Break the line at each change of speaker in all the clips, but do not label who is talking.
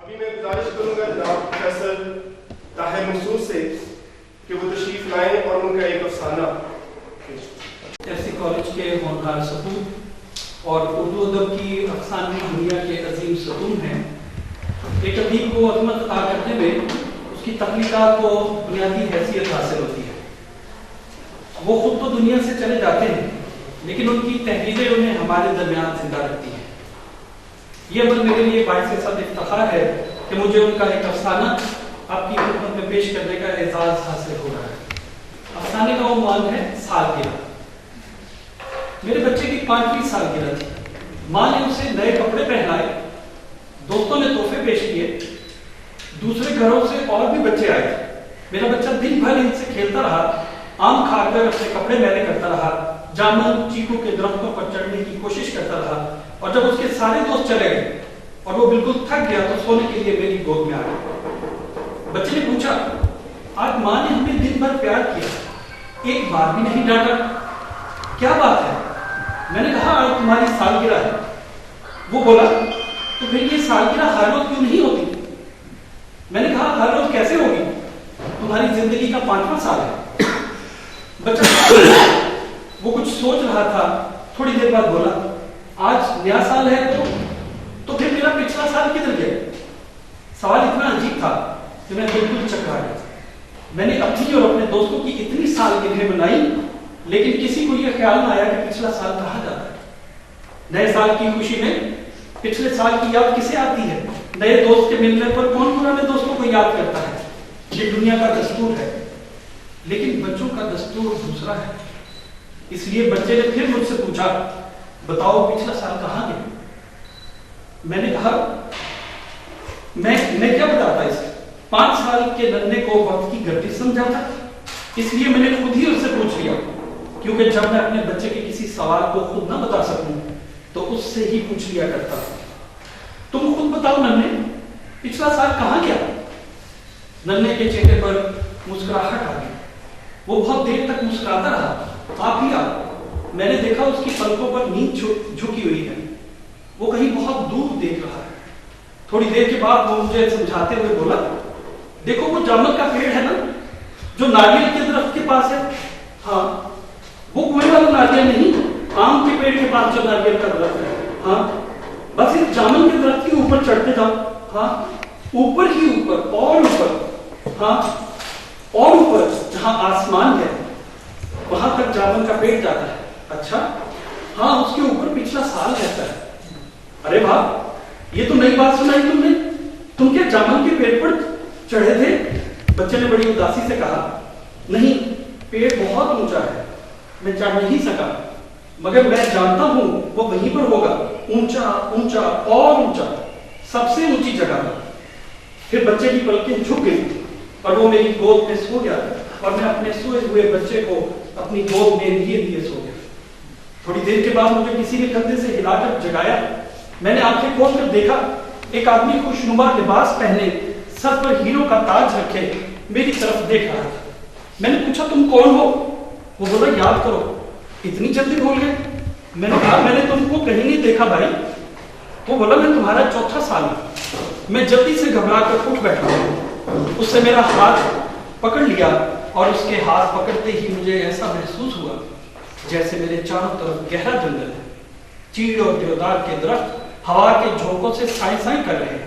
ابھی میں گزارش کروں گا جناب پروفیسر طاہر منصور سے کہ وہ تشریف لائیں اور ان کا ایک افسانہ
ایسی کالج کے ہونہار ستون اور اردو ادب کی افسانوی دنیا کے عظیم ستون ہیں. ایک ادیب کو عظمت عطا کرنے میں اس کی تخلیقات کو بنیادی حیثیت حاصل ہوتی ہے. وہ خود تو دنیا سے چلے جاتے ہیں لیکن ان کی تحریریں انہیں ہمارے درمیان زندہ رکھتی ہیں. یہ عمل میرے لیے باعث صد افتخار ہے کہ مجھے ان کا ایک افسانہ آپ کی خدمت میں پیش کرنے کا اعزاز حاصل ہو رہا ہے. افسانے کا عنوان ہے سالگرہ. میرے بچے کی 5ویں سالگرہ تھی. ماں نے اسے نئے کپڑے پہنائے, دوستوں نے تحفے پیش کیے, دوسرے گھروں سے اور بھی بچے آئے. میرا بچہ دن بھر ان سے کھیلتا رہا, آم کھا کر اپنے کپڑے میلے کرتا رہا, جامن چیکو کے درختوں پر چڑھنے کی کوشش کرتا رہا, اور جب اس کے سارے دوست چلے گئے اور وہ بالکل تھک گیا تو سونے کے لیے میری گود میں آ گیا. بچے نے پوچھا, آج ماں نے ہمیں دن بھر پیار کیا, ایک بار بھی نہیں ڈانٹا, کیا بات ہے؟ میں نے کہا, آج تمہاری سالگرہ ہے. وہ بولا, تو پھر یہ سالگرہ ہر روز کیوں نہیں ہوتی؟ میں نے کہا, ہر روز کیسے ہوگی, تمہاری زندگی کا 5واں سال ہے. بچہ وہ کچھ سوچ رہا تھا, تھوڑی دیر بعد بولا, آج نیا سال ہے تو پھر میرا پچھلا سال کدھر گیا؟ سوال اتنا عجیب تھا کہ میں بالکل چکرا گیا. میں نے اپنی اور اپنے دوستوں کی اتنی سالگرہیں منائی لیکن کسی کو یہ خیال نہ آیا کہ پچھلا سال کہاں جاتا ہے. نئے سال کی خوشی میں پچھلے سال کی یاد کسے آتی ہے؟ نئے دوست کے ملنے پر کون پرانے دوستوں کو یاد کرتا ہے؟ یہ دنیا کا دستور ہے, لیکن بچوں کا دستور دوسرا ہے. اس لیے بچے نے پھر مجھ سے پوچھا, بتاؤ پچھلا سال کہاں گیا؟ میں نے کہا, میں کیا بتاتا اس 5 سال کے ننھے کو وقت کی گردش سمجھا تھا, اس لیے میں نے خود ہی اس سے پوچھ لیا, کیونکہ جب میں اپنے بچے کے کسی سوال کو خود نہ بتا سکوں تو اس سے ہی پوچھ لیا کرتا. تم خود بتاؤ ننھے, پچھلا سال کہاں گیا؟ ننھے کے چہرے پر مسکراہٹ آ گئی. وہ بہت دیر تک مسکراتا رہا. آپ ہی آپ. میں نے دیکھا اس کی پلکوں پر نیند جھکی ہوئی ہے, وہ کہیں بہت دور دیکھ رہا ہے. تھوڑی دیر کے بعد وہ مجھے سمجھاتے ہوئے بولا, دیکھو وہ جامن کا پیڑ ہے نا جو ناریل کے درخت کے پاس ہے. ہاں, وہ کوئی والا ناریل نہیں, آم کے پیڑ کے پاس جو ناریل کا درخت ہے. ہاں, بس اس جامن کے درخت کے اوپر چڑھتے جاؤ. ہاں, اوپر ہی اوپر اور اوپر. ہاں, اور اوپر جہاں آسمان ہے وہاں تک جامن کا پیڑ جاتا ہے. اچھا, ہاں, اس کے اوپر پچھلا سال رہتا ہے. ارے واہ, یہ تو نئی بات سنائی تم نے. تم کیا جامن کے پیڑ پر چڑھے تھے؟ بچے نے بڑی اداسی سے کہا, نہیں, پیڑ بہت اونچا ہے, میں چڑھ نہیں سکا, مگر میں جانتا ہوں وہ وہیں پر ہوگا, اونچا اونچا اور اونچا, سب سے اونچی جگہ پر. پھر بچے کی پلکیں جھک گئی اور وہ میری گود میں سو گیا اور میں اپنے سوئے ہوئے بچے کو اپنی گود میں لیے لیے سو گیا. تھوڑی دیر کے بعد مجھے کسی نے کندھے سے ہلا کر جگایا. میں نے آنکھیں کھول کر دیکھا, ایک آدمی خوشنما لباس پہنے, سر پر ہیروں کا تاج رکھے میری طرف دیکھ رہا تھا. میں نے پوچھا, تم کون ہو؟ وہ بولا, یاد کرو. اتنی جلدی بھول گئے؟ میں نے کہا, میں نے تم کو کہیں نہیں دیکھا بھائی. وہ بولا, میں تمہارا 4تھا سال ہوں. میں جلدی سے گھبرا کر اٹھ بیٹھا. اس سے میرا ہاتھ پکڑ لیا اور اس کے ہاتھ پکڑتے ہی مجھے ایسا محسوس ہوا جیسے میرے چاروں طرف گہرا جنگل ہے, چیڑ اور دیودار کے درخت ہوا کے جھونکوں سے سائیں سائیں کر رہے ہیں,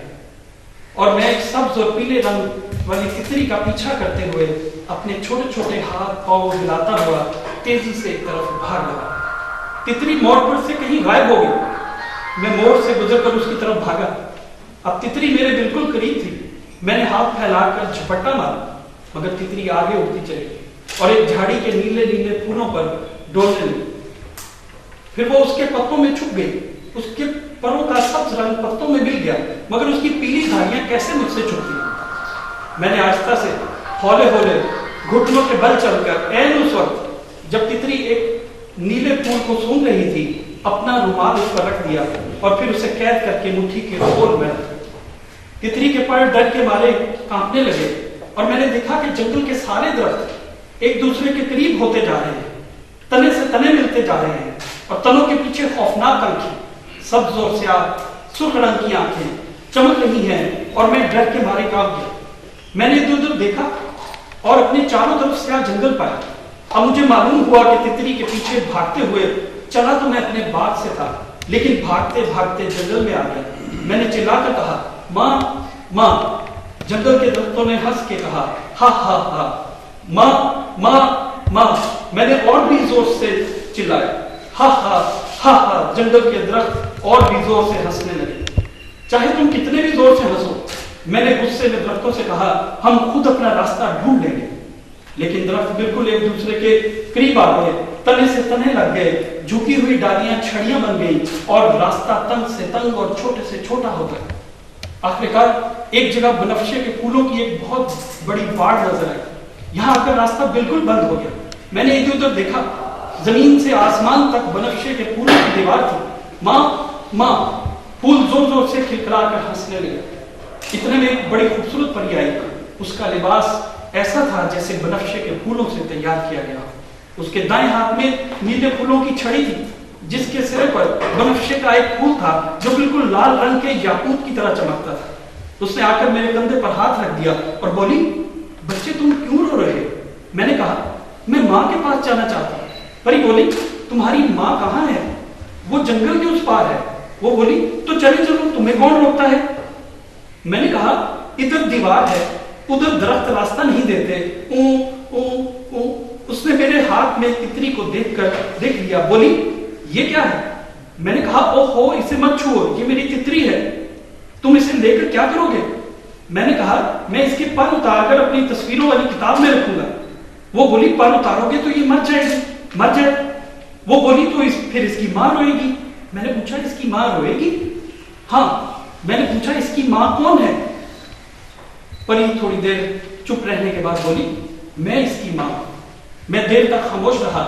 اور میں ایک سبز اور پیلے رنگ والی تتری کا پیچھا کرتے ہوئے اپنے چھوٹے چھوٹے ہاتھ پاؤں ہلاتا ہوا تیزی سے ایک طرف بھاگ لگا. تتری موڑ پر سے کہیں غائب ہو گئی. میں موڑ سے گزر کر اس کی طرف بھاگا. اب تتری میرے بالکل قریب تھی. میں نے ہاتھ پھیلا کر جھپٹا مارا, مگر تتری آگے اڑتی چلی گئی اور ایک جھاڑی کے نیلے نیلے پھولوں پر ڈولنے لگی. پھر وہ اس کے پتوں میں چھپ گئی. اس کے پروں کا سبز رنگ پتوں میں مل گیا, مگر اس کی پیلی دھاریاں کیسے مجھ سے چھپتی. میں نے آہستہ سے ہولے ہولے گھٹنوں کے بل چل کر عین اس وقت جب تتری ایک نیلے پھول کو سونگھ رہی تھی اپنا رومال اس پر رکھ دیا اور پھر اسے قید کر کے مٹھی کے کھول میں رکھ. تتری کے پر ڈر کے مارے کانپنے لگے اور میں نے دیکھا کہ جنگل کے سارے درخت ایک دوسرے کے قریب ہوتے جا رہے ہیں, تنے سے تنے ملتے جا رہے ہیں, اور تنوں کے پیچھے خوفناک آنکھیں, سبز اور سیاہ سرخ رنگ کی آنکھیں چمک رہی ہیں اور میں ڈر کے مارے کانپ گیا۔ میں نے ادھر ادھر دیکھا اور اپنے چاروں طرف سیاہ جنگل پایا۔ اب مجھے معلوم ہوا کہ تتری کے پیچھے بھاگتے ہوئے چلا تو میں اپنے باغ سے تھا، لیکن بھاگتے بھاگتے جنگل میں آ گیا۔ میں نے چلا کر کہا ماں ماں۔ جنگل کے درختوں نے ہنس کے کہا ہا ہا ہا، ماں ماں ماں۔ میں نے اور بھی زور سے چلایا ہا ہا ہا ہا۔ جنگل کے درخت اور بھی زور سے ہنسنے لگے۔ چاہے تم کتنے بھی زور سے ہنسو، میں نے غصے میں درختوں سے کہا ہم خود اپنا راستہ ڈھونڈ لیں گے۔ لیکن درخت بالکل ایک دوسرے کے قریب آ گئے، تنے سے تنے لگ گئے، جھکی ہوئی ڈالیاں چھڑیاں بن گئیں اور راستہ تنگ سے تنگ اور چھوٹے سے چھوٹا ہو گیا۔ آخرکار ایک جگہ بنفشے کے پھولوں کی ایک بہت بڑی باڑ نظر آئی۔ یہاں آ کر راستہ بالکل بند ہو گیا۔ میں نے ادھر ادھر دیکھا، زمین سے آسمان تک بنفشے کے پھولوں کی دیوار تھی۔ ماں ماں۔ پھول زور زور سے کھلکھلا کر ہنسنے لگے۔ اتنے میں ایک بڑی خوبصورت پری آئی۔ اس کا لباس ایسا تھا جیسے بنفشے کے پھولوں سے تیار کیا گیا۔ اس کے دائیں ہاتھ میں نیلے پھولوں کی چھڑی تھی، جس کے سرے پر بنفشے کا ایک پھول تھا جو بالکل لال رنگ کے یاقوت کی طرح چمکتا تھا۔ اس نے آ کر میرے کندھے پر ہاتھ رکھ دیا اور بولی بچے تم کیوں رو رہے ہو؟ میں نے کہا میں ماں کے پاس جانا چاہتا ہوں۔ پری بولی تمہاری ماں کہاں ہے؟ وہ جنگل کے اس پار ہے۔ وہ بولی تو چلے چلو، تمہیں کون روکتا ہے؟ میں نے کہا ادھر دیوار ہے، ادھر درخت راستہ نہیں دیتے۔ اس نے میرے ہاتھ میں تتری کو دیکھ لیا۔ بولی یہ کیا ہے؟ میں نے کہا او ہو اسے مت چھوؤ، یہ میری تتری ہے، تم اسے لے کر کیا کرو گے؟ میں نے کہا میں اس کے پر اتار کر اپنی تصویروں والی کتاب میں رکھوں گا۔ وہ بولی پر اتارو گے تو یہ مر جائے گی، مر جائے۔ وہ بولی تو پھر اس کی ماں روئے گی۔ میں نے پوچھا اس کی ماں روئے گی؟ ہاں۔ میں نے پوچھا اس کی ماں کون ہے؟ پری تھوڑی دیر چپ رہنے کے بعد بولی میں اس کی ماں۔ میں دیر تک خاموش رہا۔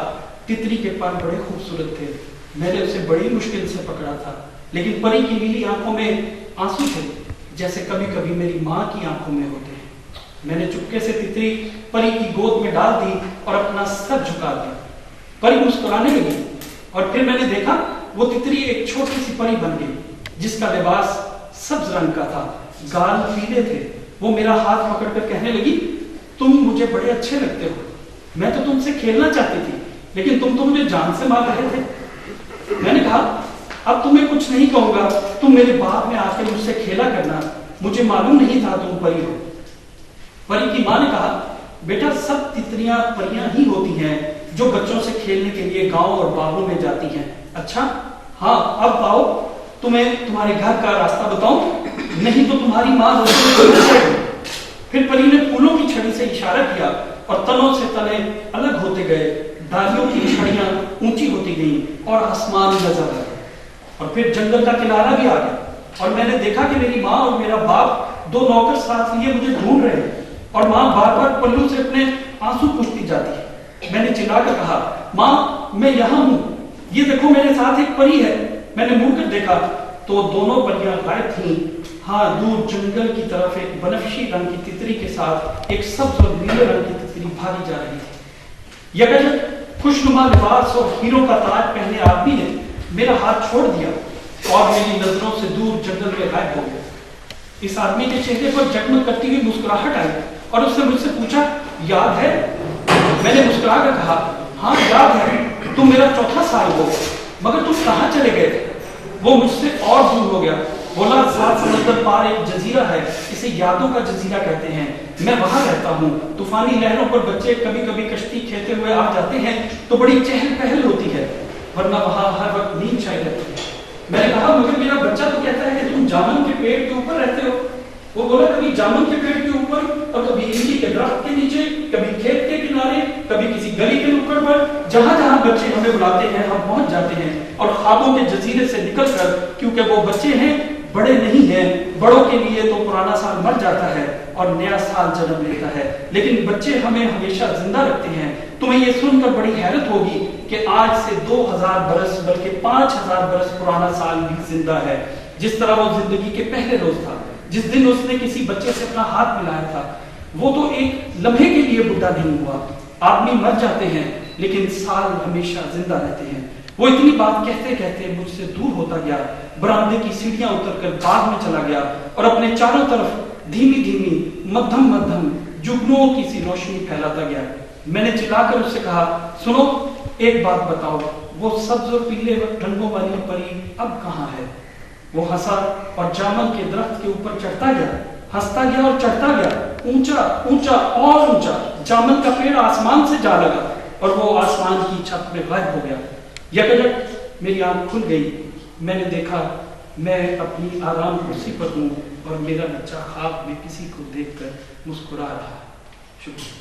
تتری کے پر بڑے خوبصورت تھے، میں نے اسے بڑی مشکل سے پکڑا تھا، لیکن پری کی نیلی آنکھوں میں آنسو تھے جیسے کبھی کبھی میری ماں کی آنکھوں میں ہوتے ہیں۔ میں نے چپکے سے تتری پری کی گود میں ڈال دی اور اپنا سر جھکا دیا۔ پری مسکرانے لگی اور پھر میں نے دیکھا وہ تتری ایک چھوٹی سی پری بن گئی جس کا لباس سبز رنگ کا تھا، گال پیلے تھے۔ وہ میرا ہاتھ پکڑ کر کہنے لگی تم مجھے بڑے اچھے لگتے ہو، میں تو تم سے کھیلنا چاہتی تھی لیکن تم تو مجھے جان سے مار رہے تھے۔ میں نے کہا اب تمہیں کچھ نہیں کہوں گا، تم میرے باغ میں آ کے مجھ سے کھیلا کرنا، مجھے معلوم نہیں تھا تم پری ہو۔ پری کی ماں نے کہا بیٹا سب تتریاں پریاں ہی ہوتی ہیں جو بچوں سے کھیلنے کے لیے گاؤں اور باغوں میں جاتی ہیں۔ اچھا ہاں اب آؤ تمہیں تمہارے گھر کا راستہ بتاؤں، نہیں تو تمہاری ماں پھر پری نے پھولوں کی چھڑی سے اشارہ کیا اور تنوں سے تنے الگ ہوتے گئے، ڈالیوں کی چھڑیاں اونچی ہوتی گئیں اور آسمان نظر آیا اور پھر جنگل کا کنارہ بھی آ گیا اور میں نے دیکھا کہ میری ماں اور میرا باپ دو نوکر ساتھ لیے مجھے ڈھونڈ رہے ہیں اور ماں بار بار پلو سے اپنے آنسو پوچھتی جاتی ہے۔ میں نے چلا کر کہا ماں میں یہاں ہوں، یہ دیکھو میرے ساتھ ایک پری ہے۔ میں نے مڑ کر دیکھا تو دونوں پریاں غائب تھیں۔ ہاں دور جنگل کی طرف ایک بنفشی رنگ کی تتری کے ساتھ ایک سبز اور نیلے رنگ کی تتری بھاگی جا رہی تھی۔ یکجک خوشنما لباس اور ہیروں کا تاج پہنے آدمی نے میرا ہاتھ چھوڑ دیا اور میری نظروں سے دور جنگل میں غائب ہو گیا۔ اس آدمی کے چہرے پر جگمگ کرتی ہوئی مسکراہٹ آئی اور اس نے مجھ سے پوچھا یاد ہے؟ میں نے مسکرا کر کہا ہاں یاد ہے، تم میرا چوتھا سال ہو، مگر تم کہاں چلے گئے؟ وہ مجھ سے اور دور ہو گیا، بولا سات سمندر پار ایک جزیرہ ہے، اسے یادوں کا جزیرہ کہتے ہیں، میں وہاں رہتا ہوں۔ طوفانی لہروں پر بچے کبھی کبھی کشتی کھیتے ہوئے آ جاتے ہیں تو بڑی چہل پہل ہوتی ہے، ورنہ وہاں ہر وقت نیند چھائی رہتی ہے۔ میں نے کہا مگر میرا بچہ تو کہتا ہے کہ تم جامن کے پیڑ کے اوپر رہتے ہو۔ وہ بولا کبھی جامن کے پیڑ کے اوپر اور کبھی املی کے درخت کے نیچے، کبھی کھیت کے کنارے، کبھی کسی گلی کے نکڑ پر، جہاں جہاں بچے ہمیں بلاتے ہیں ہم پہنچ جاتے ہیں اور خوابوں کے جزیرے سے نکل کر، کیونکہ وہ بچے ہیں بڑے نہیں ہیں، بڑوں کے لیے تو پرانا سال مر جاتا ہے اور نیا سال جنم لیتا ہے، لیکن بچے ہمیں ہمیشہ زندہ رکھتے ہیں۔ تمہیں یہ سن کر بڑی حیرت ہوگی کہ آج سے 2000 برس بلکہ 5000 برس پرانا سال بھی زندہ ہے، جس طرح وہ زندگی کے پہلے روز تھا جس دن اس نے کسی بچے سے اپنا ہاتھ ملایا تھا۔ وہ تو ایک لمحے کے لیے بڈھا نہیں ہوا۔ آدمی مر جاتے ہیں لیکن سال ہمیشہ زندہ رہتے ہیں۔ وہ اتنی بات کہتے کہتے مجھ سے دور ہوتا گیا، برآمدے کی سیڑھیاں اتر کر باغ میں چلا گیا اور اپنے چاروں طرف دھیمی دھیمی مدھم مدھم جگنوں کی سی روشنی پھیلاتا گیا۔ میں نے چلا کر اس سے کہا، سنو ایک بات بتاؤ، وہ سبز اور پیلے رنگوں والی پری اب کہاں ہے؟ وہ ہنسا اور جامن کے درخت کے اوپر چڑھتا گیا، ہنستا گیا اور چڑھتا گیا، اونچا اونچا اور اونچا۔ جامن کا پیڑ آسمان سے جا لگا اور وہ آسمان کی چھت میں غائب ہو گیا۔ یکجک میری آنکھ کھل گئی، میں نے دیکھا میں اپنی آرام کرسی پر ہوں اور میرا بچہ خواب میں کسی کو دیکھ کر مسکرا رہا ہے۔ شکریہ۔